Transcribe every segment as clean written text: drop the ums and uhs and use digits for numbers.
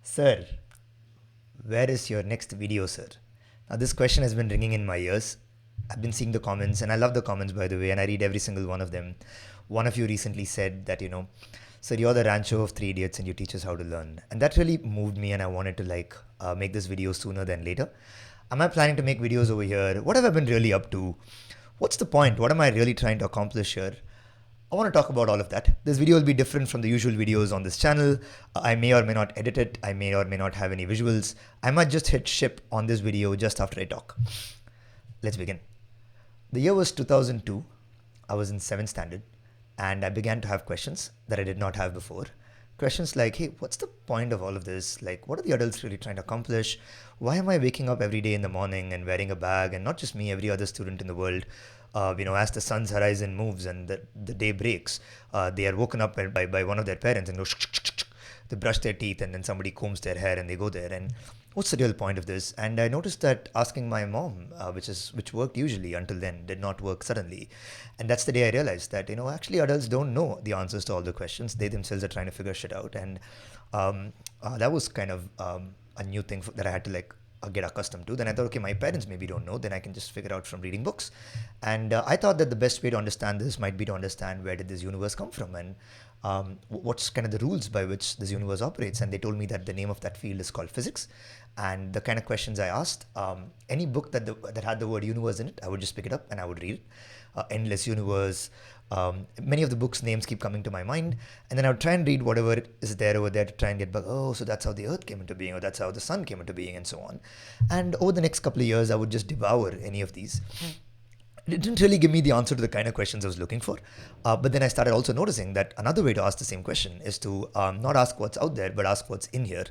Sir, where is your next video, sir? Now, this question has been ringing in my ears. I've been seeing the comments, and I love the comments, by the way, and I read every single one of them. One of you recently said that, sir, you're the Rancho of three idiots and you teach us how to learn. And that really moved me, and I wanted to make this video sooner than later. Am I planning to make videos over here? What have I been really up to? What's the point? What am I really trying to accomplish here? I want to talk about all of that. This video will be different from the usual videos on this channel. I may or may not edit it. I may or may not have any visuals. I might just hit ship on this video just after I talk. Let's begin. The year was 2002. I was in 7th standard and I began to have questions that I did not have before. Questions like, hey, what's the point of all of this? Like, what are the adults really trying to accomplish? Why am I waking up every day in the morning and wearing a bag? And not just me, every other student in the world. As the sun's horizon moves and the day breaks, they are woken up by one of their parents and go, they brush their teeth and then somebody combs their hair and they go there. And what's the real point of this? And I noticed that asking my mom, which worked usually until then, did not work suddenly. And that's the day I realized that, actually adults don't know the answers to all the questions. They themselves are trying to figure shit out. And that was kind of a new thing that I had to get accustomed to. Then I thought, okay, my parents maybe don't know, then I can just figure out from reading books. And I thought that the best way to understand this might be to understand where did this universe come from and what's kind of the rules by which this universe operates. And they told me that the name of that field is called physics. And the kind of questions I asked, any book that had the word universe in it, I would just pick it up and I would read it. Endless Universe, many of the books' names keep coming to my mind, and then I would try and read whatever is there over there to try and get back, oh, so that's how the earth came into being, or that's how the sun came into being, and so on. And over the next couple of years, I would just devour any of these. It didn't really give me the answer to the kind of questions I was looking for. But then I started also noticing that another way to ask the same question is to not ask what's out there, but ask what's in here.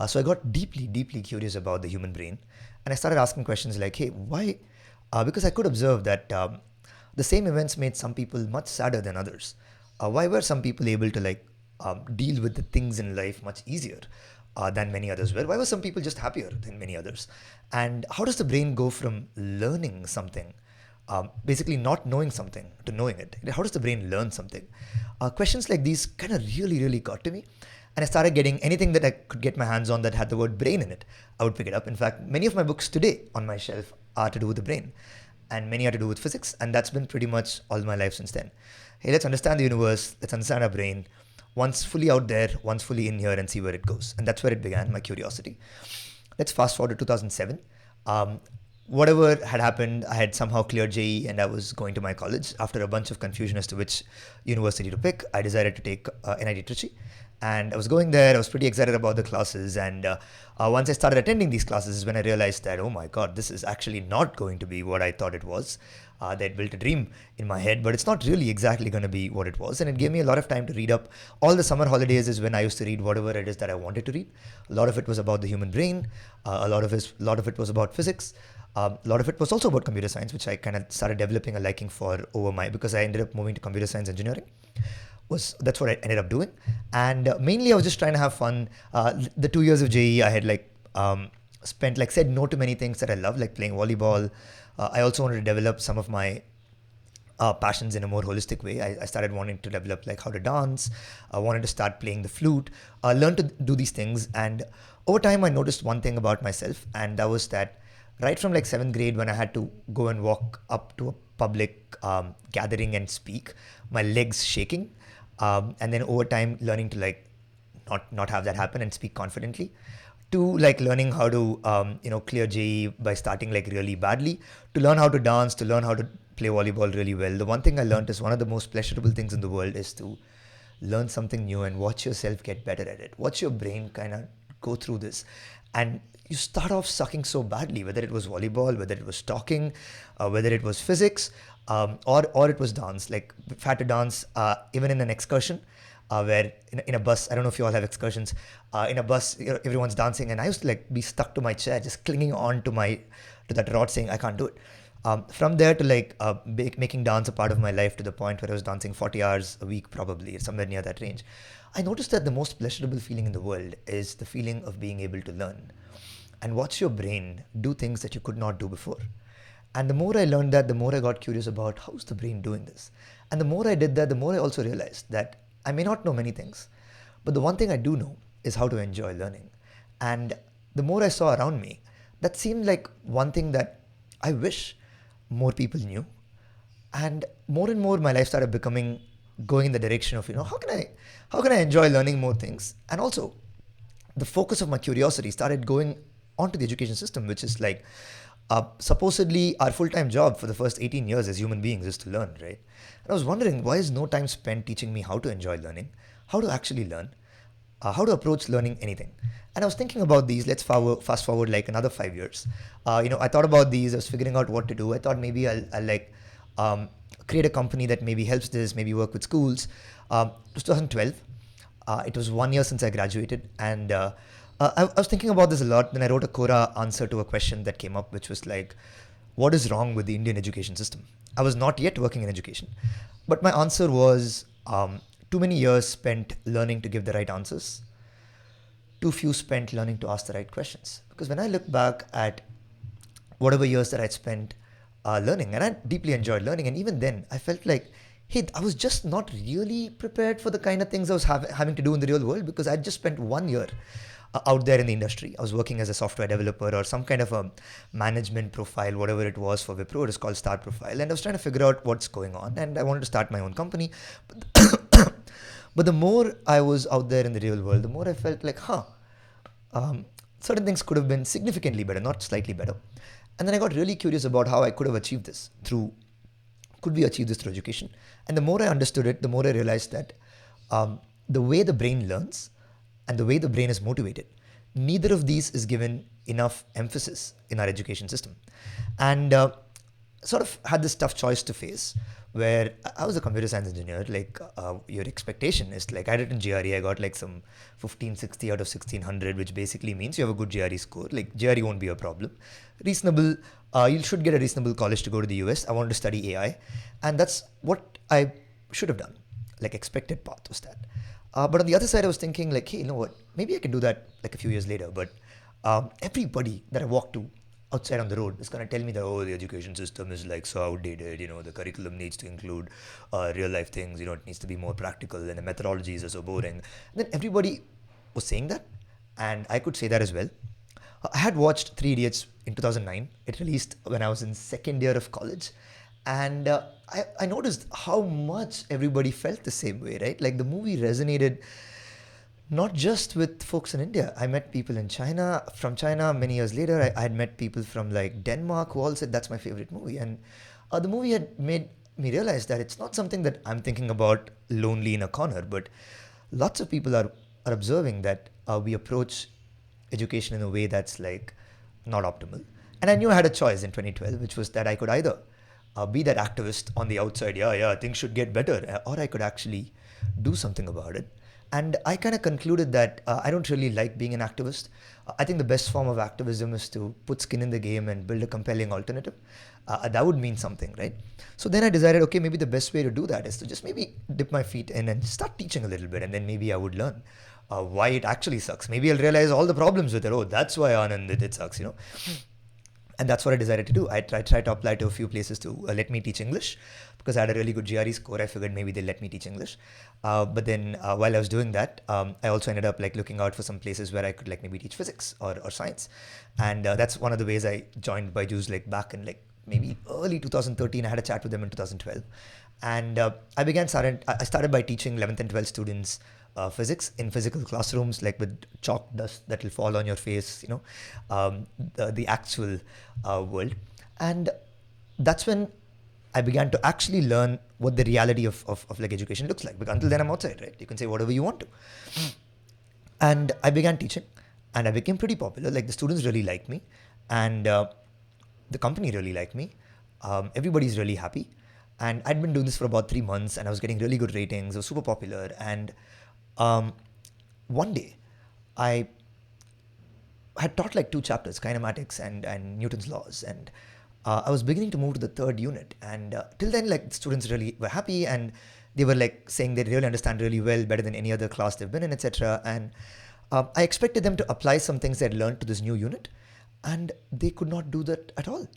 So I got deeply, deeply curious about the human brain. And I started asking questions like, hey, why? Because I could observe that the same events made some people much sadder than others. Why were some people able to deal with the things in life much easier than many others were? Why were some people just happier than many others? And how does the brain go from learning something, basically not knowing something, to knowing it? How does the brain learn something? Questions like these kind of really, really got to me. And I started getting anything that I could get my hands on that had the word brain in it. I would pick it up. In fact, many of my books today on my shelf are to do with the brain. And many are to do with physics, and that's been pretty much all my life since then. Hey, let's understand the universe, let's understand our brain, once fully out there, once fully in here, and see where it goes. And that's where it began, my curiosity. Let's fast forward to 2007. Whatever had happened, I had somehow cleared JEE and I was going to my college. After a bunch of confusion as to which university to pick, I decided to take NIT Trichy. And I was going there, I was pretty excited about the classes, and once I started attending these classes is when I realized that, oh my god, this is actually not going to be what I thought it was. They'd built a dream in my head, but it's not really exactly going to be what it was. And it gave me a lot of time to read up. All the summer holidays is when I used to read whatever it is that I wanted to read. A lot of it was about the human brain, a lot of it was about physics. A lot of it was also about computer science, which I kind of started developing a liking for because I ended up moving to computer science engineering. That's what I ended up doing. And mainly I was just trying to have fun. The 2 years of JEE, I had said no to many things that I love, like playing volleyball. I also wanted to develop some of my passions in a more holistic way. I started wanting to develop how to dance. I wanted to start playing the flute, learn to do these things. And over time, I noticed one thing about myself, and that was that right from 7th grade, when I had to go and walk up to a public gathering and speak, my legs shaking. And then over time, learning to not have that happen and speak confidently, to learning how to clear JEE by starting really badly, to learn how to dance, to learn how to play volleyball really well. The one thing I learned is one of the most pleasurable things in the world is to learn something new and watch yourself get better at it. Watch your brain kind of go through this. And you start off sucking so badly, whether it was volleyball, whether it was talking, whether it was physics, or it was dance. If I had to dance, even in an excursion, where in a bus, I don't know if you all have excursions, in a bus, everyone's dancing, and I used to be stuck to my chair, just clinging on to that rod, saying I can't do it. From there to making dance a part of my life, to the point where I was dancing 40 hours a week, probably somewhere near that range. I noticed that the most pleasurable feeling in the world is the feeling of being able to learn and watch your brain do things that you could not do before. And the more I learned that, the more I got curious about how's the brain doing this. And the more I did that, the more I also realized that I may not know many things, but the one thing I do know is how to enjoy learning. And the more I saw around me, that seemed like one thing that I wish more people knew. And more my life started becoming going in the direction of, how can I enjoy learning more things? And also the focus of my curiosity started going onto the education system, which is like supposedly our full-time job for the first 18 years as human beings is to learn, right? And I was wondering, why is no time spent teaching me how to enjoy learning, how to actually learn, how to approach learning anything? And I was thinking about these. Let's fast forward like another 5 years. I thought about these. I was figuring out what to do. I thought maybe I'll like create a company that maybe helps this, maybe work with schools. It was 2012. It was 1 year since I graduated, and I was thinking about this a lot. Then I wrote a Quora answer to a question that came up, which was like, what is wrong with the Indian education system? I was not yet working in education, but my answer was too many years spent learning to give the right answers, too few spent learning to ask the right questions. Because when I look back at whatever years that I'd spent learning, and I deeply enjoyed learning, and even then I felt like, hey, I was just not really prepared for the kind of things I was having to do in the real world, because I'd just spent 1 year out there in the industry. I was working as a software developer or some kind of a management profile, whatever it was for Wipro. It was called Start Profile, and I was trying to figure out what's going on, and I wanted to start my own company. But the more I was out there in the real world, the more I felt like, certain things could have been significantly better, not slightly better. And then I got really curious about how I could have achieved this could we achieve this through education? And the more I understood it, the more I realized that the way the brain learns and the way the brain is motivated, neither of these is given enough emphasis in our education system. And sort of had this tough choice to face, where I was a computer science engineer. Like your expectation is like, I did in GRE, I got like some 1560 out of 1600, which basically means you have a good GRE score. Like GRE won't be a problem. Reasonable, you should get a reasonable college to go to the US. I wanted to study AI, and that's what I should have done. Like expected path was that. But on the other side, I was thinking like, hey, you know what? Maybe I can do that like a few years later. But everybody that I walk to outside on the road is going to tell me that, oh, the education system is like so outdated, the curriculum needs to include real life things, it needs to be more practical, and the methodologies are so boring. And then everybody was saying that, and I could say that as well. I had watched Three Idiots in 2009. It released when I was in second year of college, and I noticed how much everybody felt the same way, right? Like the movie resonated not just with folks in India. I met people in China, from China many years later. I had met people from like Denmark who all said that's my favorite movie. And the movie had made me realize that it's not something that I'm thinking about lonely in a corner, but lots of people are observing that we approach education in a way that's like not optimal. And I knew I had a choice in 2012, which was that I could either be that activist on the outside, yeah, things should get better, or I could actually do something about it. And I kind of concluded that I don't really like being an activist. I think the best form of activism is to put skin in the game and build a compelling alternative. That would mean something, right? So then I decided, okay, maybe the best way to do that is to just maybe dip my feet in and start teaching a little bit, and then maybe I would learn why it actually sucks. Maybe I'll realize all the problems with it. Oh, that's why Anand, it sucks, And that's what I decided to do. I tried to apply to a few places to let me teach English, because I had a really good GRE score. I figured maybe they'll let me teach English. But then while I was doing that, I also ended up like looking out for some places where I could like maybe teach physics or science. And that's one of the ways I joined Byjus like back in like maybe early 2013. I had a chat with them in 2012. And I started by teaching 11th and 12th students physics in physical classrooms, like with chalk dust that will fall on your face, the actual world. And that's when I began to actually learn what the reality of like education looks like. Because until then I'm outside, right? You can say whatever you want to. And I began teaching, and I became pretty popular. Like the students really liked me, and the company really liked me. Everybody's really happy. And I'd been doing this for about 3 months, and I was getting really good ratings. I was super popular. And one day, I had taught like 2 chapters, kinematics and Newton's laws, and I was beginning to move to the 3rd unit. And till then, like the students really were happy, and they were like saying they really understand really well, better than any other class they've been in, etc. And I expected them to apply some things they'd learned to this new unit, and they could not do that at all,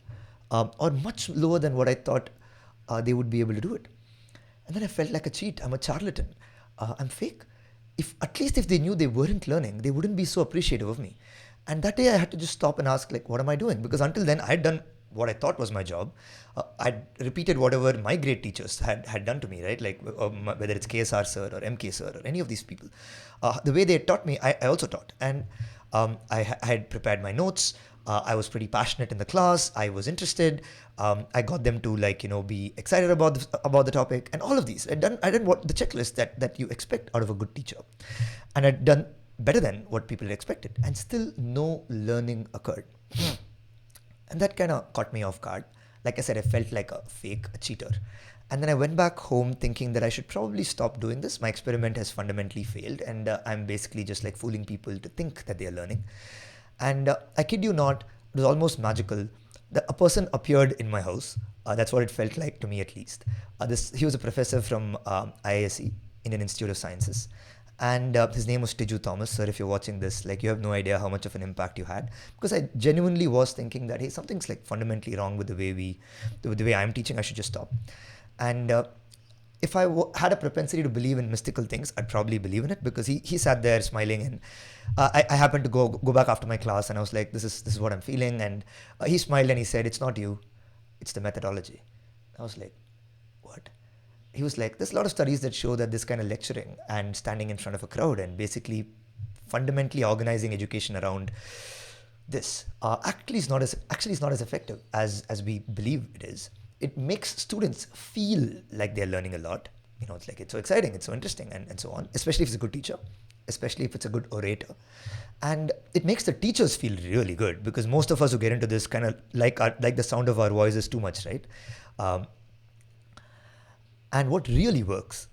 or much lower than what I thought they would be able to do it. And then I felt like a cheat. I'm a charlatan. I'm fake. if at least if they knew they weren't learning, they wouldn't be so appreciative of me. And that day I had to just stop and ask, like, what am I doing? Because until then I'd done what I thought was my job. I'd repeated whatever my great teachers had done to me, right? Like whether it's KSR sir or MK sir or any of these people. The way they had taught me, I also taught. And I had prepared my notes. I was pretty passionate in the class. I was interested. I got them to be excited about the topic and all of these. I done what the checklist that you expect out of a good teacher, and I'd done better than what people had expected, and still no learning occurred. And that kind of caught me off guard. Like I said, I felt like a fake, a cheater. And then I went back home thinking that I should probably stop doing this. My experiment has fundamentally failed, and I'm basically just like fooling people to think that they are learning. And I kid you not, it was almost magical. A person appeared in my house. That's what it felt like to me, at least. He was a professor from IISc, Indian Institute of Sciences. And his name was Byju Thomas. Sir, if you're watching this, like, you have no idea how much of an impact you had. Because I genuinely was thinking that, hey, something's like fundamentally wrong with the way I'm teaching. I should just stop. And if I had a propensity to believe in mystical things, I'd probably believe in it, because he sat there smiling, and I happened to go back after my class, and I was like, this is what I'm feeling. And he smiled and he said, it's not you, it's the methodology. I was like, what? He was like, there's a lot of studies that show that this kind of lecturing and standing in front of a crowd and basically fundamentally organizing education around this actually is not as effective as we believe it is. It makes students feel like they're learning a lot. It's like, it's so exciting, it's so interesting, and so on, especially if it's a good teacher, especially if it's a good orator. And it makes the teachers feel really good, because most of us who get into this kind of like the sound of our voices too much, right? And what really works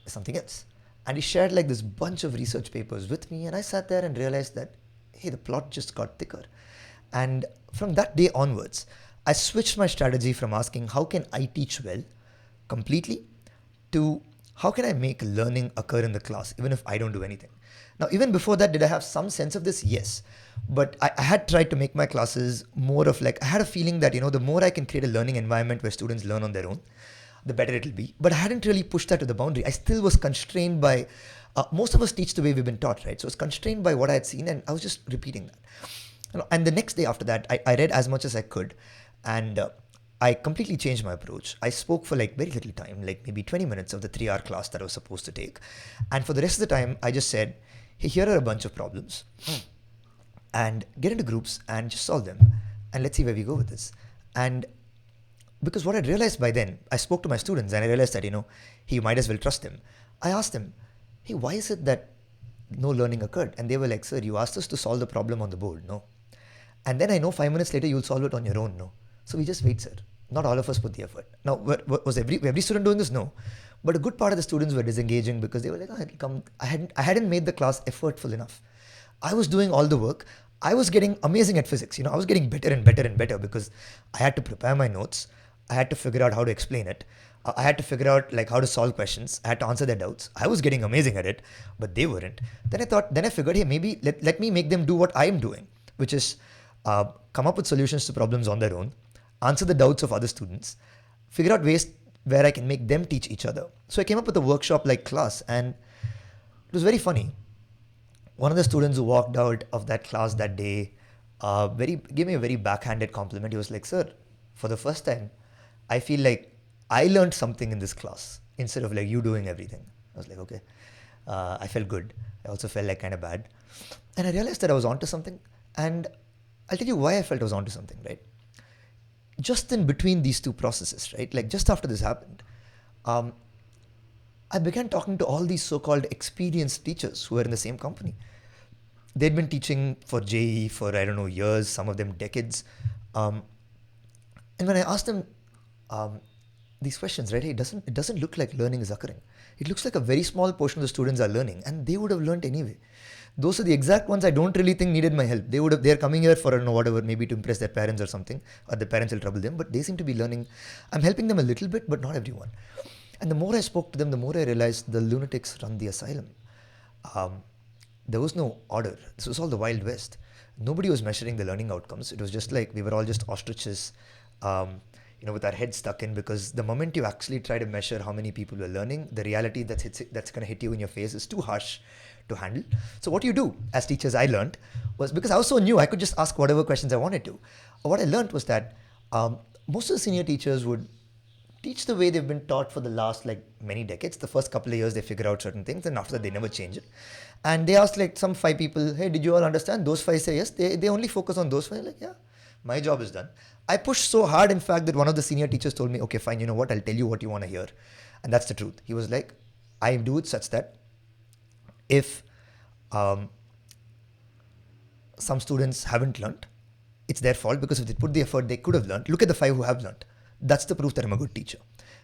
is something else. And he shared like this bunch of research papers with me, and I sat there and realized that, hey, the plot just got thicker. And from that day onwards, I switched my strategy from asking, how can I teach well completely, to how can I make learning occur in the class, even if I don't do anything. Now, even before that, did I have some sense of this? Yes. But I had tried to make my classes more of like, I had a feeling that, the more I can create a learning environment where students learn on their own, the better it'll be. But I hadn't really pushed that to the boundary. I still was constrained by, most of us teach the way we've been taught, right? So I was constrained by what I had seen, and I was just repeating that. And the next day after that, I read as much as I could, and I completely changed my approach. I spoke for like very little time, like maybe 20 minutes of the 3-hour class that I was supposed to take. And for the rest of the time, I just said, hey, here are a bunch of problems, and get into groups and just solve them. And let's see where we go with this. And because what I'd realized by then, I spoke to my students and I realized that, hey, you might as well trust them. I asked them, hey, why is it that no learning occurred? And they were like, sir, you asked us to solve the problem on the board, no? And then I know 5 minutes later, you'll solve it on your own, no? So we just wait, sir. Not all of us put the effort. Now, was every student doing this? No. But a good part of the students were disengaging because they were like, it'll come. I hadn't made the class effortful enough. I was doing all the work. I was getting amazing at physics. I was getting better and better and better because I had to prepare my notes. I had to figure out how to explain it. I had to figure out like how to solve questions. I had to answer their doubts. I was getting amazing at it, but they weren't. Then I figured, hey, maybe let me make them do what I'm doing, which is come up with solutions to problems on their own, answer the doubts of other students, figure out ways where I can make them teach each other. So I came up with a workshop-like class, and it was very funny. One of the students who walked out of that class that day gave me a very backhanded compliment. He was like, sir, for the first time, I feel like I learned something in this class instead of like you doing everything. I was like, okay. I felt good. I also felt like kind of bad. And I realized that I was onto something. And I'll tell you why I felt I was onto something, right? Just in between these two processes, right? Like just after this happened, I began talking to all these so-called experienced teachers who were in the same company. They'd been teaching for JE for, I don't know, years, some of them decades. And when I asked them these questions, right, it doesn't look like learning is occurring. It looks like a very small portion of the students are learning, and they would have learned anyway. Those are the exact ones I don't really think needed my help. They're coming here for, I don't know, whatever, maybe to impress their parents or something, or the parents will trouble them, but they seem to be learning. I'm helping them a little bit, but not everyone. And the more I spoke to them, the more I realized the lunatics run the asylum. There was no order. This was all the Wild West. Nobody was measuring the learning outcomes. It was just like we were all just ostriches, with our heads stuck in, because the moment you actually try to measure how many people are learning, the reality that's going to hit you in your face is too harsh to handle. So what you do as teachers, I learned, was, because I was so new, I could just ask whatever questions I wanted to. What I learned was that most of the senior teachers would teach the way they've been taught for the last like many decades. The first couple of years they figure out certain things, and after that they never change it. And they asked like some 5 people, hey, did you all understand? Those 5 say yes. They only focus on those 5. Like, yeah, my job is done. I pushed so hard, in fact, that one of the senior teachers told me, okay, fine, you know what, I'll tell you what you want to hear. And that's the truth. He was like, I do it such that if some students haven't learned, it's their fault, because if they put the effort, they could have learned. Look at the 5 who have learned. That's the proof that I'm a good teacher.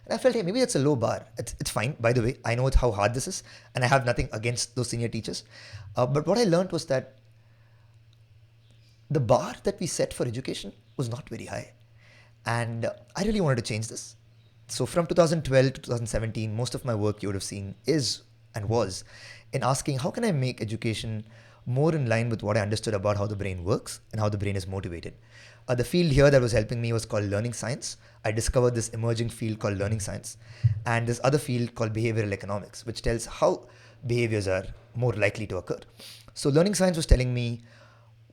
And I felt, hey, maybe that's a low bar. It's fine. By the way, I know how hard this is, and I have nothing against those senior teachers. But what I learned was that the bar that we set for education was not very high. And I really wanted to change this. So from 2012 to 2017, most of my work you would have seen is and was in asking, how can I make education more in line with what I understood about how the brain works and how the brain is motivated. The field here that was helping me was called learning science. I discovered this emerging field called learning science, and this other field called behavioral economics, which tells how behaviors are more likely to occur. So learning science was telling me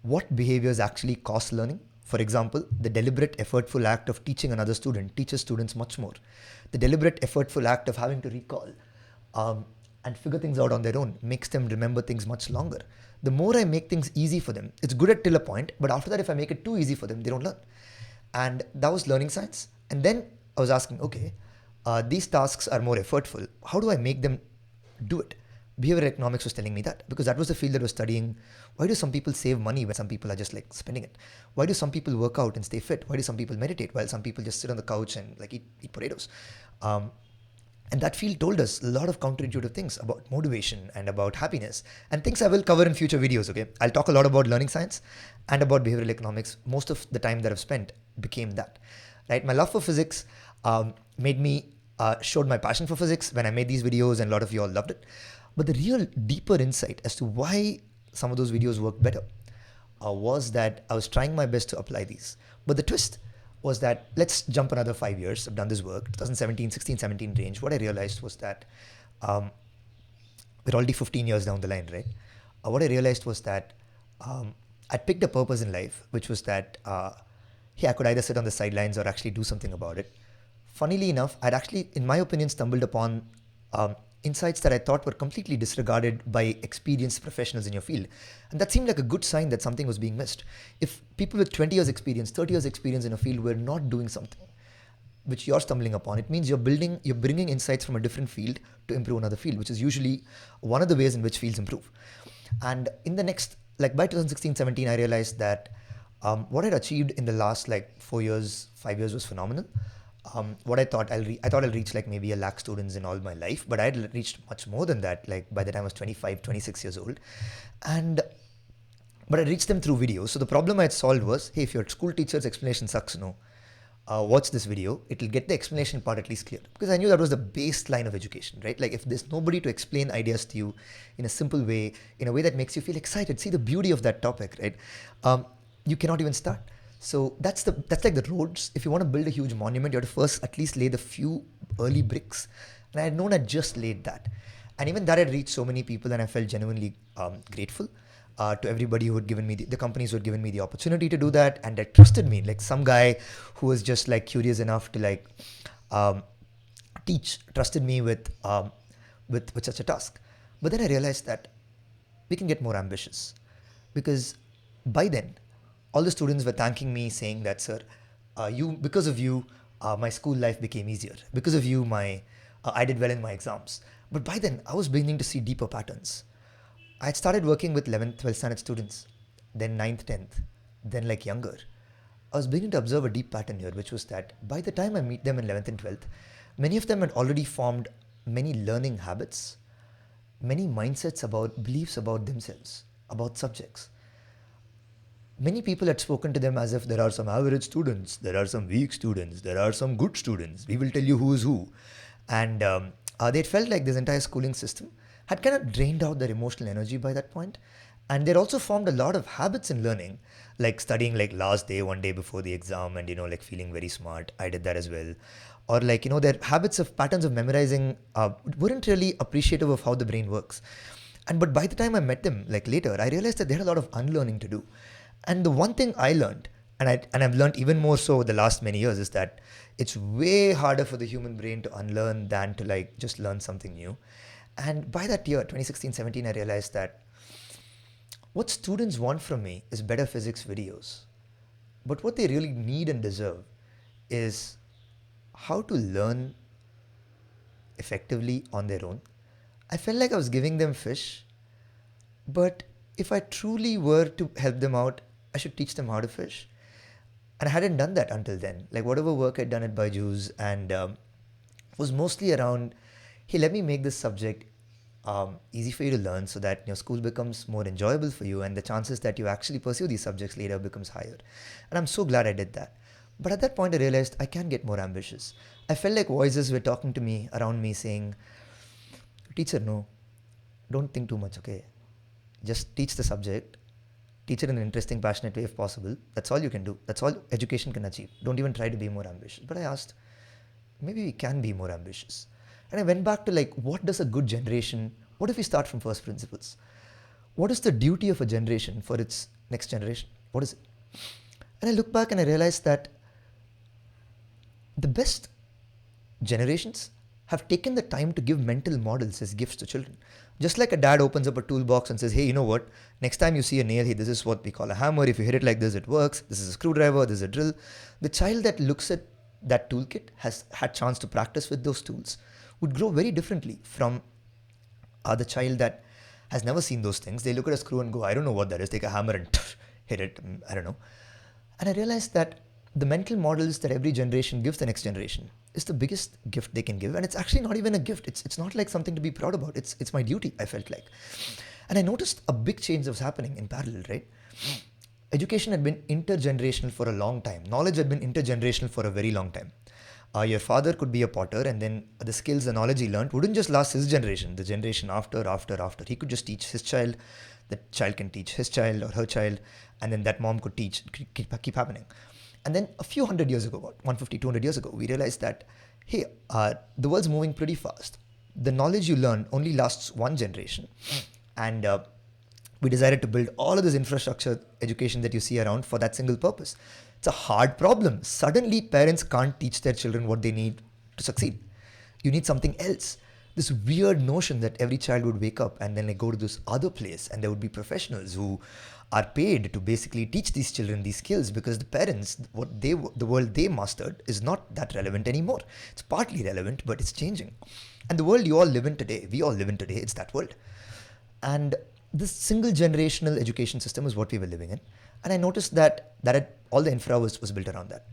what behaviors actually cause learning. For example, the deliberate, effortful act of teaching another student teaches students much more. The deliberate, effortful act of having to recall and figure things out on their own makes them remember things much longer. The more I make things easy for them, it's good at till a point, but after that, if I make it too easy for them, they don't learn. And that was learning science. And then I was asking, okay, these tasks are more effortful. How do I make them do it? Behavioral economics was telling me that, because that was the field that was studying why do some people save money when some people are just like spending it? Why do some people work out and stay fit? Why do some people meditate while some people just sit on the couch and like eat potatoes? And that field told us a lot of counterintuitive things about motivation and about happiness, and things I will cover in future videos, okay? I'll talk a lot about learning science and about behavioral economics. Most of the time that I've spent became that, right? My love for physics made me, showed my passion for physics when I made these videos, and a lot of you all loved it. But the real deeper insight as to why some of those videos worked better was that I was trying my best to apply these. But the twist was that, let's jump another 5 years. I've done this work, 2017, 16, 17 range. What I realized was that we're already 15 years down the line, right? What I realized was that I'd picked a purpose in life, which was that, hey, I could either sit on the sidelines or actually do something about it. Funnily enough, I'd actually, in my opinion, stumbled upon insights that I thought were completely disregarded by experienced professionals in your field. And that seemed like a good sign that something was being missed. If people with 20 years experience, 30 years experience in a field were not doing something which you're stumbling upon, it means you're bringing insights from a different field to improve another field, which is usually one of the ways in which fields improve. And in the next, like by 2016, 17, I realized that what I'd achieved in the last like 4 years, 5 years was phenomenal. What I thought I'll reach like maybe 1 lakh students in all my life, but I had reached much more than that, like by the time I was 25, 26 years old. But I reached them through videos. So the problem I had solved was, hey, if your school teacher's explanation sucks, watch this video. It'll get the explanation part at least clear. Because I knew that was the baseline of education, right? Like if there's nobody to explain ideas to you in a simple way, in a way that makes you feel excited, see the beauty of that topic, right? You cannot even start. So that's like the roads. If you want to build a huge monument, you have to first at least lay the few early bricks. And I had known I just laid that. And even that had reached so many people, and I felt genuinely grateful to everybody who had given me, the companies who had given me the opportunity to do that, and that trusted me. Like some guy who was just like curious enough to like teach, trusted me with such a task. But then I realized that we can get more ambitious, because by then, all the students were thanking me, saying that, sir, because of you, my school life became easier. Because of you, I did well in my exams. But by then, I was beginning to see deeper patterns. I had started working with 11th, 12th standard students, then 9th, 10th, then like younger. I was beginning to observe a deep pattern here, which was that by the time I meet them in 11th and 12th, many of them had already formed many learning habits, many mindsets about beliefs about themselves, about subjects. Many people had spoken to them as if there are some average students, there are some weak students, there are some good students. We will tell you who is who. And they'd felt like this entire schooling system had kind of drained out their emotional energy by that point. And they'd also formed a lot of habits in learning, like studying like last day, one day before the exam, and like feeling very smart. I did that as well. Or like, their habits of patterns of memorizing weren't really appreciative of how the brain works. But by the time I met them, like later, I realized that they had a lot of unlearning to do. And the one thing I learned, I've learned even more so the last many years, is that it's way harder for the human brain to unlearn than to like just learn something new. And by that year, 2016-17, I realized that what students want from me is better physics videos. But what they really need and deserve is how to learn effectively on their own. I felt like I was giving them fish, but if I truly were to help them out, I should teach them how to fish. And I hadn't done that until then. Like whatever work I'd done at Byjus and was mostly around, hey, let me make this subject easy for you to learn so that school becomes more enjoyable for you and the chances that you actually pursue these subjects later becomes higher. And I'm so glad I did that. But at that point, I realized I can get more ambitious. I felt like voices were talking to me, around me, saying, teacher, no, don't think too much, okay? Just teach the subject, teach it in an interesting, passionate way if possible. That's all you can do. That's all education can achieve. Don't even try to be more ambitious. But I asked, maybe we can be more ambitious. And I went back to like, what does a good generation, what if we start from first principles? What is the duty of a generation for its next generation? What is it? And I look back and I realized that the best generations have taken the time to give mental models as gifts to children. Just like a dad opens up a toolbox and says, hey, you know what? Next time you see a nail, hey, this is what we call a hammer. If you hit it like this, it works. This is a screwdriver. This is a drill. The child that looks at that toolkit has had chance to practice with those tools would grow very differently from the child that has never seen those things. They look at a screw and go, I don't know what that is. Take a hammer and hit it. I don't know. And I realized that the mental models that every generation gives the next generation is the biggest gift they can give. And it's actually not even a gift. It's not like something to be proud about. It's my duty, I felt like. And I noticed a big change that was happening in parallel, right? Education had been intergenerational for a long time. Knowledge had been intergenerational for a very long time. Your father could be a potter, and then the skills, the knowledge he learned wouldn't just last his generation, the generation after. He could just teach his child, the child can teach his child or her child, and then that mom could teach, keep happening. And then a few hundred years ago, about 150, 200 years ago, we realized that, hey, the world's moving pretty fast. The knowledge you learn only lasts one generation. And we decided to build all of this infrastructure education that you see around for that single purpose. It's a hard problem. Suddenly, parents can't teach their children what they need to succeed. You need something else. This weird notion that every child would wake up and then like go to this other place and there would be professionals who are paid to basically teach these children these skills because the parents, the world they mastered is not that relevant anymore. It's partly relevant, but it's changing. And the world you all live in today, we all live in today, it's that world. And this single generational education system is what we were living in. And I noticed that all the infra was built around that.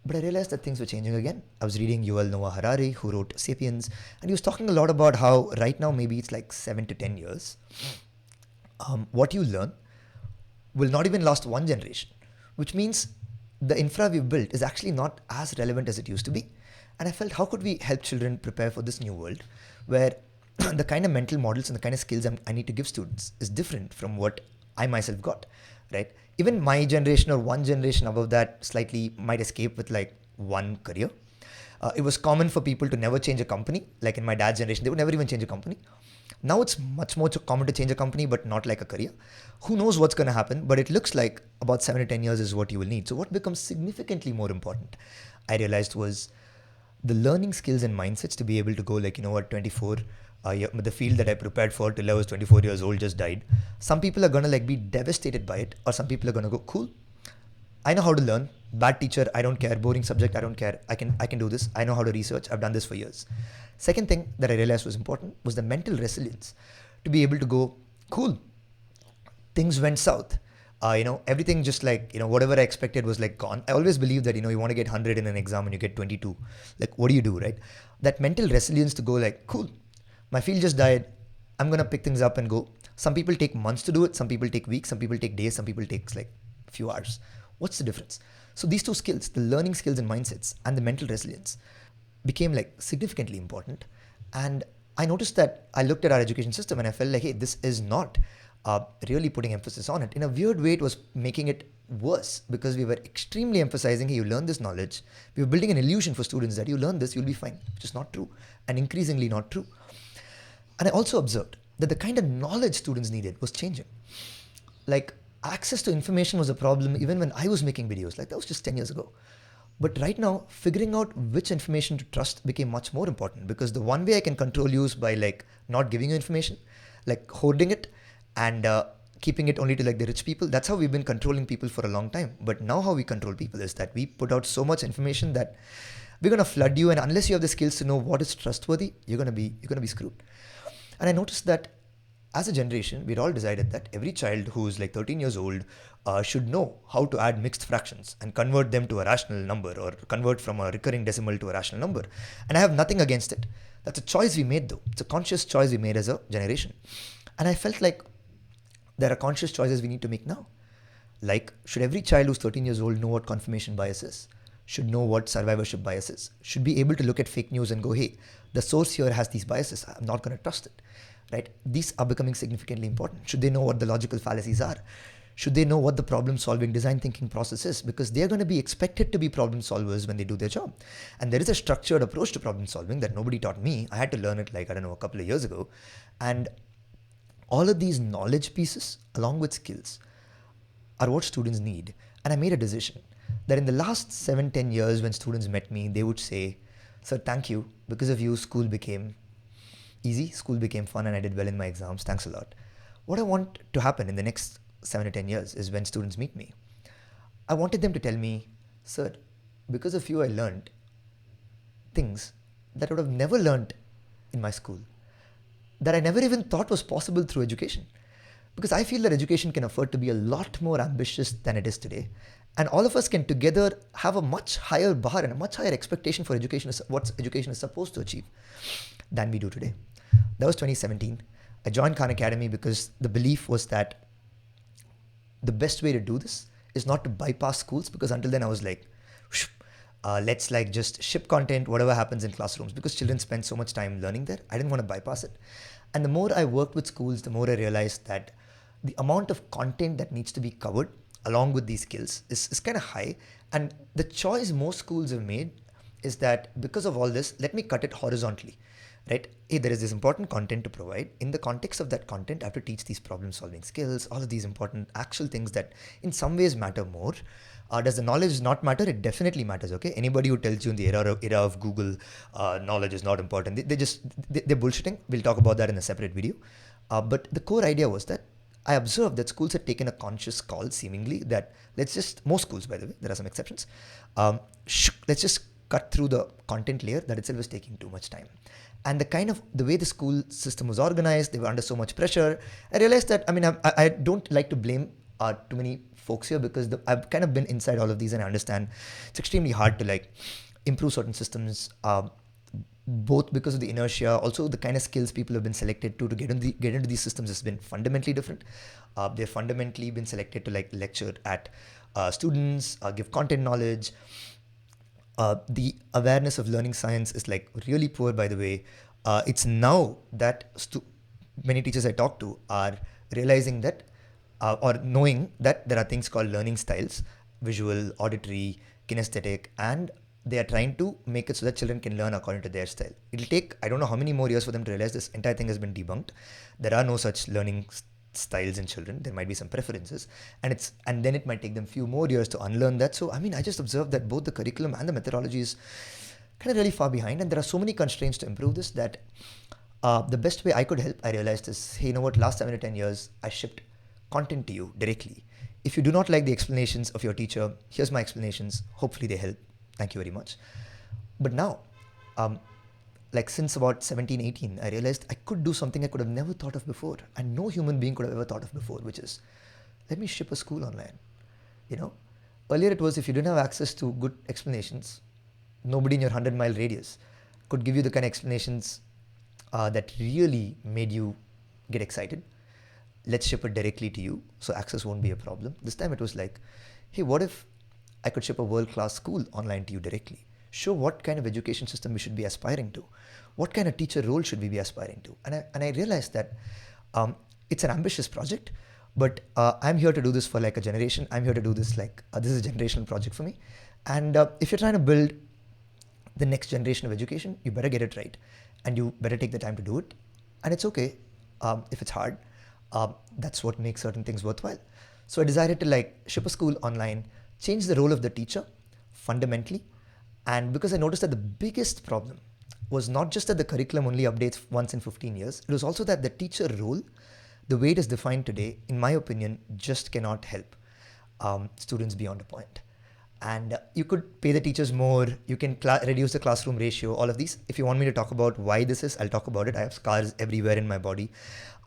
But I realized that things were changing again. I was reading Yuval Noah Harari, who wrote Sapiens, and he was talking a lot about how right now maybe it's like 7 to 10 years. What you learn will not even last one generation, which means the infra we've built is actually not as relevant as it used to be. And I felt, how could we help children prepare for this new world where the kind of mental models and the kind of skills I need to give students is different from what I myself got, right? Even my generation or one generation above that slightly might escape with like one career. It was common for people to never change a company. Like in my dad's generation, they would never even change a company. Now it's much more common to change a company, but not like a career. Who knows what's going to happen, but it looks like about 7 to 10 years is what you will need. So what becomes significantly more important, I realized, was the learning skills and mindsets to be able to go like, you know what, 24, the field that I prepared for till I was 24 years old just died. Some people are going to like be devastated by it, or some people are going to go, cool, I know how to learn. Bad teacher, I don't care. Boring subject, I don't care. I can do this. I know how to research. I've done this for years. Second thing that I realized was important was the mental resilience to be able to go, cool, things went south. Everything just like, whatever I expected was like gone. I always believe that, you want to get 100 in an exam and you get 22. Like, what do you do, right? That mental resilience to go like, cool, my field just died. I'm going to pick things up and go. Some people take months to do it. Some people take weeks. Some people take days. Some people take like a few hours. What's the difference? So these two skills, the learning skills and mindsets and the mental resilience, became like significantly important. And I noticed that I looked at our education system and I felt like, hey, this is not really putting emphasis on it. In a weird way, it was making it worse because we were extremely emphasizing, hey, you learn this knowledge. We were building an illusion for students that you learn this, you'll be fine, which is not true and increasingly not true. And I also observed that the kind of knowledge students needed was changing. Like, access to information was a problem even when I was making videos. Like, that was just 10 years ago. But right now, figuring out which information to trust became much more important, because the one way I can control you is by like not giving you information, like hoarding it and keeping it only to like the rich people. That's how we've been controlling people for a long time. But now how we control people is that we put out so much information that we're going to flood you, and unless you have the skills to know what is trustworthy, you're going to be screwed. And I noticed that as a generation, we'd all decided that every child who's like 13 years old should know how to add mixed fractions and convert them to a rational number, or convert from a recurring decimal to a rational number. And I have nothing against it. That's a choice we made though. It's a conscious choice we made as a generation. And I felt like there are conscious choices we need to make now. Like, should every child who's 13 years old know what confirmation bias is? Should know what survivorship bias is? Should be able to look at fake news and go, hey, the source here has these biases, I'm not going to trust it. Right? These are becoming significantly important. Should they know what the logical fallacies are? Should they know what the problem-solving, design thinking process is? Because they're going to be expected to be problem solvers when they do their job. And there is a structured approach to problem solving that nobody taught me. I had to learn it like, I don't know, a couple of years ago. And all of these knowledge pieces, along with skills, are what students need. And I made a decision that in the last 7-10 years, when students met me, they would say, sir, thank you. Because of you, school became easy, school became fun, and I did well in my exams. Thanks a lot. What I want to happen in the next 7 to 10 years is when students meet me, I wanted them to tell me, sir, because of you, I learned things that I would have never learned in my school, that I never even thought was possible through education. Because I feel that education can afford to be a lot more ambitious than it is today. And all of us can together have a much higher bar and a much higher expectation for education, what education is supposed to achieve, than we do today. That was 2017. I joined Khan Academy because the belief was that the best way to do this is not to bypass schools, because until then I was like, let's like just ship content, whatever happens in classrooms, because children spend so much time learning there. I didn't want to bypass it. And the more I worked with schools, the more I realized that the amount of content that needs to be covered along with these skills is kind of high. And the choice most schools have made is that because of all this, let me cut it horizontally. Right? Hey, there is this important content to provide. In the context of that content, I have to teach these problem-solving skills, all of these important actual things that in some ways matter more. Does the knowledge not matter? It definitely matters, okay? Anybody who tells you in the era of Google, knowledge is not important, they're bullshitting. We'll talk about that in a separate video. But the core idea was that I observed that schools had taken a conscious call, seemingly, that most schools, by the way, there are some exceptions, let's just cut through the content layer. That itself is taking too much time. And the way the school system was organized, they were under so much pressure. I realized that, I don't like to blame too many folks here, because I've kind of been inside all of these, and I understand it's extremely hard to like improve certain systems, both because of the inertia, also the kind of skills people have been selected to get into these systems has been fundamentally different. They've fundamentally been selected to like lecture at students, give content knowledge. The awareness of learning science is like really poor, by the way. It's now that many teachers I talk to are realizing that, or knowing that there are things called learning styles, visual, auditory, kinesthetic, and they are trying to make it so that children can learn according to their style. It'll take, I don't know how many more years for them to realize this entire thing has been debunked. There are no such learning styles in children. There might be some preferences, and then it might take them few more years to unlearn that. So I just observed that both the curriculum and the methodology is kind of really far behind, and there are so many constraints to improve this that the best way I could help, I realized, is, hey, you know what, last 7 to 10 years I shipped content to you directly. If you do not like the explanations of your teacher, here's my explanations. Hopefully they help. Thank you very much. But now, like since about 17, 18, I realized I could do something I could have never thought of before, and no human being could have ever thought of before, which is, let me ship a school online. Earlier it was, if you didn't have access to good explanations, nobody in your 100-mile radius could give you the kind of explanations that really made you get excited. Let's ship it directly to you, so access won't be a problem. This time it was like, hey, what if I could ship a world-class school online to you directly? show what kind of education system we should be aspiring to, what kind of teacher role should we be aspiring to. And I realized that it's an ambitious project, but I'm here to do this for like a generation. I'm here to do this like this is a generational project for me. And if you're trying to build the next generation of education, you better get it right, and you better take the time to do it. And it's okay if it's hard. That's what makes certain things worthwhile. So I decided to like ship a school online, change the role of the teacher fundamentally. And because I noticed that the biggest problem was not just that the curriculum only updates once in 15 years, it was also that the teacher role, the way it is defined today, in my opinion, just cannot help students beyond a point. And you could pay the teachers more, you can reduce the classroom ratio, all of these. If you want me to talk about why this is, I'll talk about it. I have scars everywhere in my body,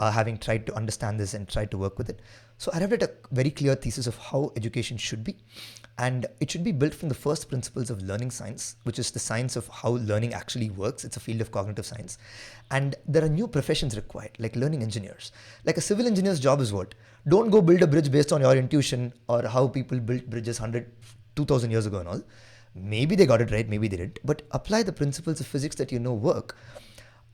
having tried to understand this and tried to work with it. So I arrived at a very clear thesis of how education should be. And it should be built from the first principles of learning science, which is the science of how learning actually works. It's a field of cognitive science. And there are new professions required, like learning engineers. Like a civil engineer's job is what? Don't go build a bridge based on your intuition or how people built bridges 2,000 years ago and all. Maybe they got it right, maybe they didn't. But apply the principles of physics that you know work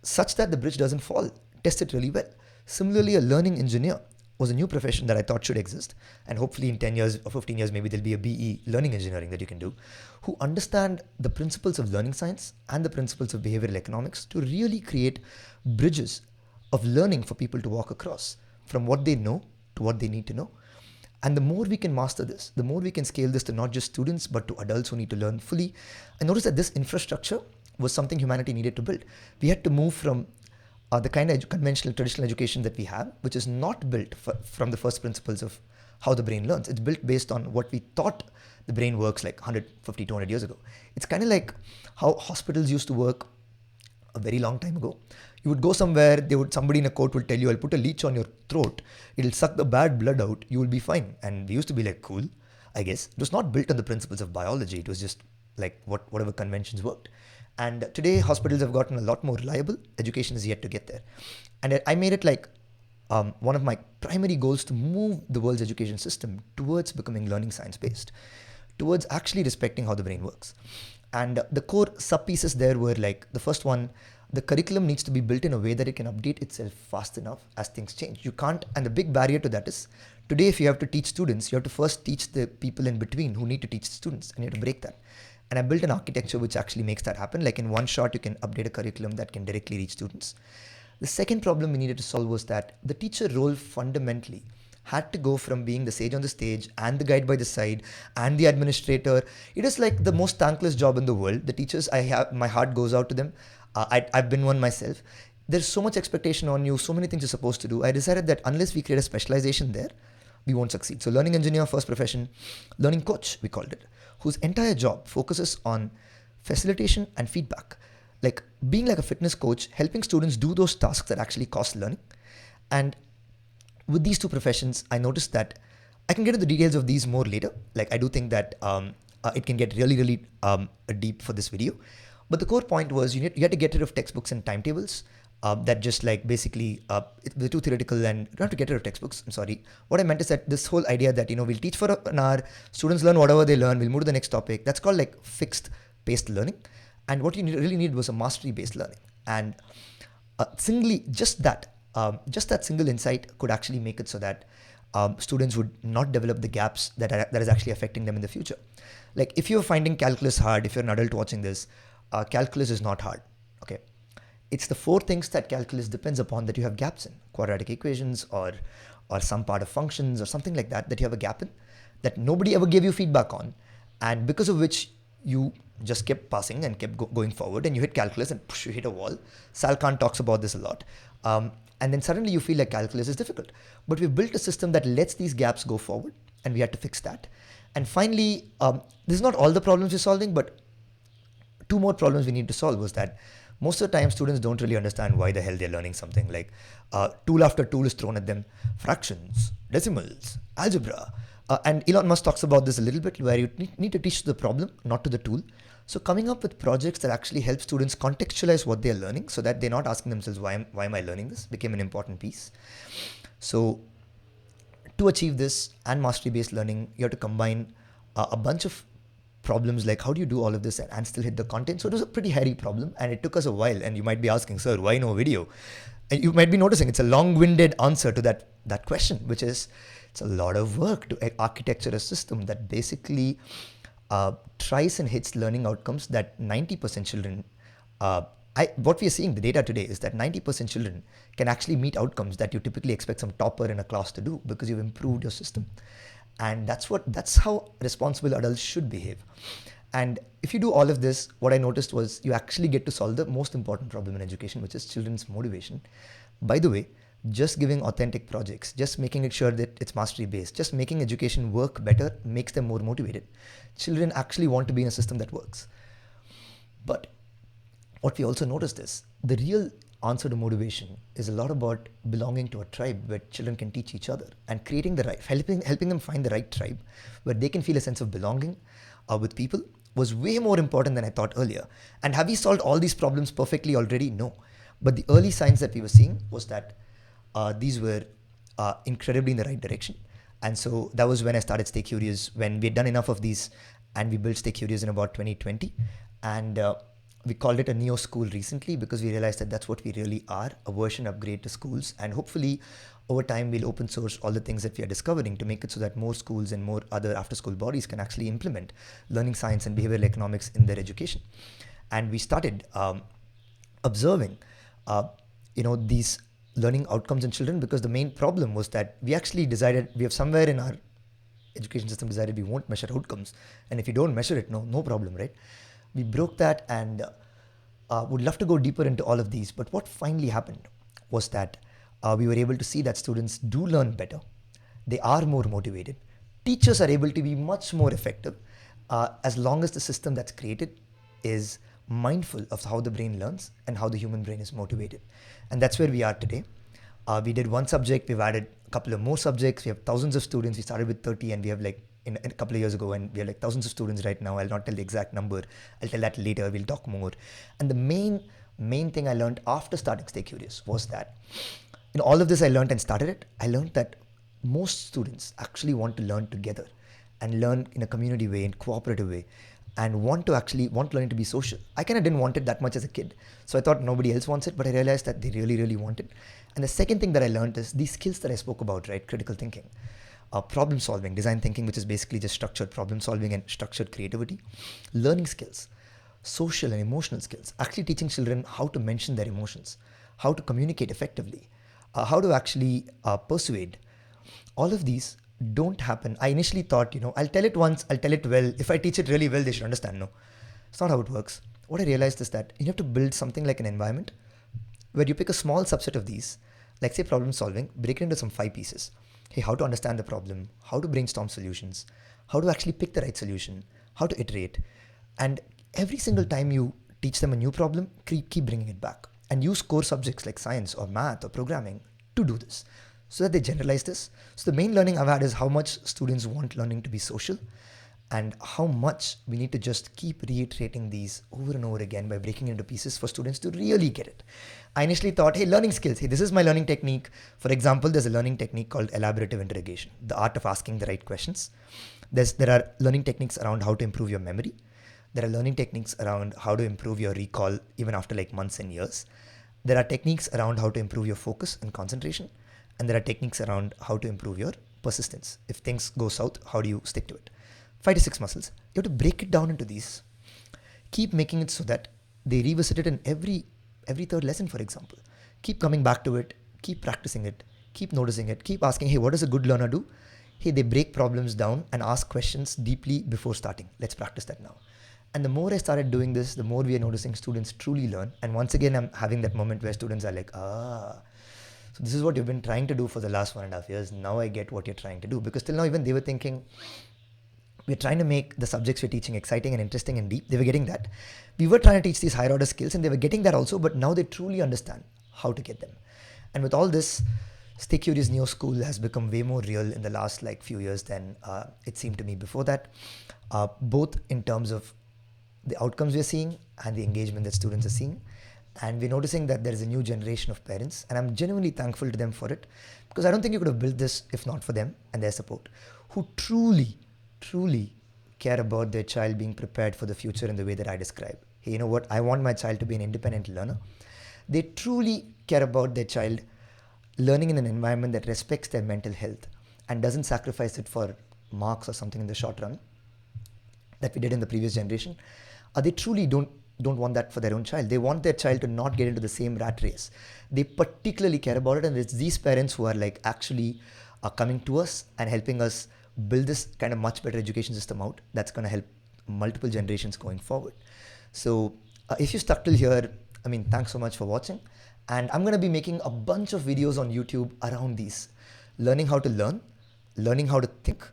such that the bridge doesn't fall. Test it really well. Similarly, a learning engineer was a new profession that I thought should exist. And hopefully in 10 years or 15 years, maybe there'll be a BE, learning engineering, that you can do, who understand the principles of learning science and the principles of behavioral economics to really create bridges of learning for people to walk across from what they know to what they need to know. And the more we can master this, the more we can scale this to not just students, but to adults who need to learn fully. I noticed that this infrastructure was something humanity needed to build. We had to move from the kind of conventional, traditional education that we have, which is not built from the first principles of how the brain learns. It's built based on what we thought the brain works like 150, 200 years ago. It's kind of like how hospitals used to work a very long time ago. You would go somewhere, somebody in a court will tell you, I'll put a leech on your throat, it'll suck the bad blood out, you will be fine. And we used to be like, cool, I guess. It was not built on the principles of biology. It was just like whatever conventions worked. And today hospitals have gotten a lot more reliable. Education is yet to get there. And I made it like one of my primary goals to move the world's education system towards becoming learning science based, towards actually respecting how the brain works. And the core sub pieces there were like, the first one, the curriculum needs to be built in a way that it can update itself fast enough as things change. You can't, and the big barrier to that is, today if you have to teach students, you have to first teach the people in between who need to teach students, and you have to break that. And I built an architecture which actually makes that happen. Like in one shot, you can update a curriculum that can directly reach students. The second problem we needed to solve was that the teacher role fundamentally had to go from being the sage on the stage and the guide by the side and the administrator. It is like the most thankless job in the world. The teachers, my heart goes out to them. I've been one myself. There's so much expectation on you, so many things you're supposed to do. I decided that unless we create a specialization there, we won't succeed. So learning engineer, first profession, learning coach, we called it, whose entire job focuses on facilitation and feedback. Like being like a fitness coach, helping students do those tasks that actually cost learning. And with these two professions, I noticed that I can get into the details of these more later. Like I do think that it can get really, really deep for this video. But the core point was you had to get rid of textbooks and timetables that just like basically they're too theoretical, and you don't have to get rid of textbooks. I'm sorry. What I meant is that this whole idea that, we'll teach for an hour, students learn whatever they learn, we'll move to the next topic. That's called like fixed paced learning. And what you really need was a mastery based learning. And just that single insight could actually make it so that students would not develop the gaps that is actually affecting them in the future. Like if you're finding calculus hard, if you're an adult watching this, calculus is not hard. Okay, it's the four things that calculus depends upon that you have gaps in: quadratic equations or some part of functions or something like that you have a gap in, that nobody ever gave you feedback on, and because of which you just kept passing and kept going forward, and you hit calculus and you hit a wall. Sal Khan talks about this a lot. And then suddenly you feel like calculus is difficult. But we've built a system that lets these gaps go forward, and we had to fix that. And finally, this is not all the problems we're solving, but two more problems we need to solve was that most of the time students don't really understand why the hell they're learning something. Like tool after tool is thrown at them: fractions, decimals, algebra. And Elon Musk talks about this a little bit, where you need to teach the problem, not to the tool. So coming up with projects that actually help students contextualize what they're learning, so that they're not asking themselves, why am I learning this, became an important piece. So to achieve this and mastery-based learning, you have to combine a bunch of problems like how do you do all of this and still hit the content. So it was a pretty hairy problem, and it took us a while. And you might be asking, sir, why no video? And you might be noticing it's a long-winded answer to that question, which is it's a lot of work to architecture a system that basically tries and hits learning outcomes that 90% children, what we are seeing, the data today is that 90% children can actually meet outcomes that you typically expect some topper in a class to do because you've improved your system. And that's how responsible adults should behave. And if you do all of this, what I noticed was you actually get to solve the most important problem in education, which is children's motivation. By the way, just giving authentic projects, just making it sure that it's mastery based, just making education work better makes them more motivated. Children actually want to be in a system that works. But what we also noticed is the real answer to motivation is a lot about belonging to a tribe where children can teach each other and creating the right, helping them find the right tribe where they can feel a sense of belonging with people was way more important than I thought earlier. And have we solved all these problems perfectly already? No. But the early signs that we were seeing was that these were incredibly in the right direction. And so that was when I started StayQrious, when we had done enough of these, and we built StayQrious in about 2020. And we called it a Neoschool recently because we realized that that's what we really are, a version upgrade to schools. And hopefully over time we'll open source all the things that we are discovering to make it so that more schools and more other after school bodies can actually implement learning science and behavioral economics in their education. And we started observing these learning outcomes in children, because the main problem was that we actually decided, we have somewhere in our education system decided we won't measure outcomes. And if you don't measure it, no problem, right? We broke that and would love to go deeper into all of these. But what finally happened was that we were able to see that students do learn better. They are more motivated. Teachers are able to be much more effective as long as the system that's created is mindful of how the brain learns and how the human brain is motivated. And that's where we are today. We did one subject, we've added a couple of more subjects. We have thousands of students. We started with 30 and we have in a couple of years ago, and we have thousands of students right now. I'll not tell the exact number. I'll tell that later. We'll talk more. And the main thing I learned after starting StayQrious was that in all of this I learned and started it, I learned that most students actually want to learn together and learn in a community way, in cooperative way, and want learning to be social. I kind of didn't want it that much as a kid. So I thought nobody else wants it, but I realized that they really, really want it. And the second thing that I learned is these skills that I spoke about, right? Critical thinking, problem solving, design thinking, which is basically just structured problem solving and structured creativity, learning skills, social and emotional skills, actually teaching children how to mention their emotions, how to communicate effectively, how to actually persuade. All of these don't happen. I initially thought, I'll tell it once, I'll tell it well. If I teach it really well, they should understand. No, it's not how it works. What I realized is that you have to build something like an environment where you pick a small subset of these, like say problem solving, break it into some 5 pieces. Hey, how to understand the problem, how to brainstorm solutions, how to actually pick the right solution, how to iterate. And every single time you teach them a new problem, keep bringing it back. And use core subjects like science or math or programming to do this, so that they generalize this. So the main learning I've had is how much students want learning to be social, and how much we need to just keep reiterating these over and over again by breaking into pieces for students to really get it. I initially thought, hey, learning skills. Hey, this is my learning technique. For example, there's a learning technique called elaborative interrogation, the art of asking the right questions. There are learning techniques around how to improve your memory. There are learning techniques around how to improve your recall even after months and years. There are techniques around how to improve your focus and concentration. And there are techniques around how to improve your persistence. If things go south, how do you stick to it? 5 to 6 muscles. You have to break it down into these. Keep making it so that they revisit it in every third lesson, for example. Keep coming back to it. Keep practicing it. Keep noticing it. Keep asking, hey, what does a good learner do? Hey, they break problems down and ask questions deeply before starting. Let's practice that now. And the more I started doing this, the more we are noticing students truly learn. And once again, I'm having that moment where students are like, so this is what you've been trying to do for the last 1.5 years. Now I get what you're trying to do. Because till now, even they were thinking, we're trying to make the subjects we're teaching exciting and interesting and deep. They were getting that. We were trying to teach these higher order skills and they were getting that also, but now they truly understand how to get them. And with all this, StayQrious Neoschool has become way more real in the last few years than it seemed to me before that, both in terms of the outcomes we're seeing and the engagement that students are seeing. And we're noticing that there is a new generation of parents, and I'm genuinely thankful to them for it, because I don't think you could have built this if not for them and their support, who truly care about their child being prepared for the future in the way that I describe. Hey, you know what? I want my child to be an independent learner. They truly care about their child learning in an environment that respects their mental health and doesn't sacrifice it for marks or something in the short run that we did in the previous generation. They truly don't want that for their own child. They want their child to not get into the same rat race. They particularly care about it, and it's these parents who are like actually coming to us and helping us build this kind of much better education system out that's going to help multiple generations going forward. So if you stuck till here, I mean, thanks so much for watching. And I'm going to be making a bunch of videos on YouTube around these. Learning how to learn, learning how to think,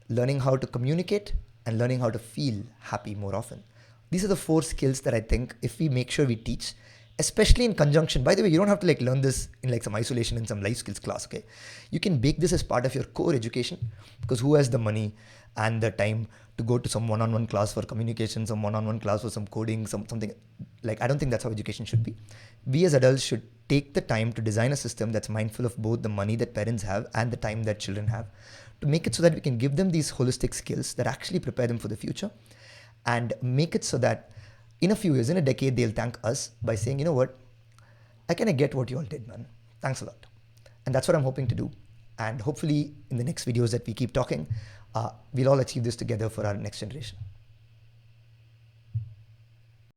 learning how to communicate, and learning how to feel happy more often. These are the 4 skills that I think if we make sure we teach, especially in conjunction. By the way, you don't have to like learn this in like some isolation in some life skills class, okay? You can bake this as part of your core education, because who has the money and the time to go to some one-on-one class for communication, some one-on-one class for some coding, something like, I don't think that's how education should be. We as adults should take the time to design a system that's mindful of both the money that parents have and the time that children have, to make it so that we can give them these holistic skills that actually prepare them for the future, and make it so that in a few years, in a decade, they'll thank us by saying, you know what, I kind of get what you all did, man. Thanks a lot. And that's what I'm hoping to do. And hopefully in the next videos that we keep talking, we'll all achieve this together for our next generation.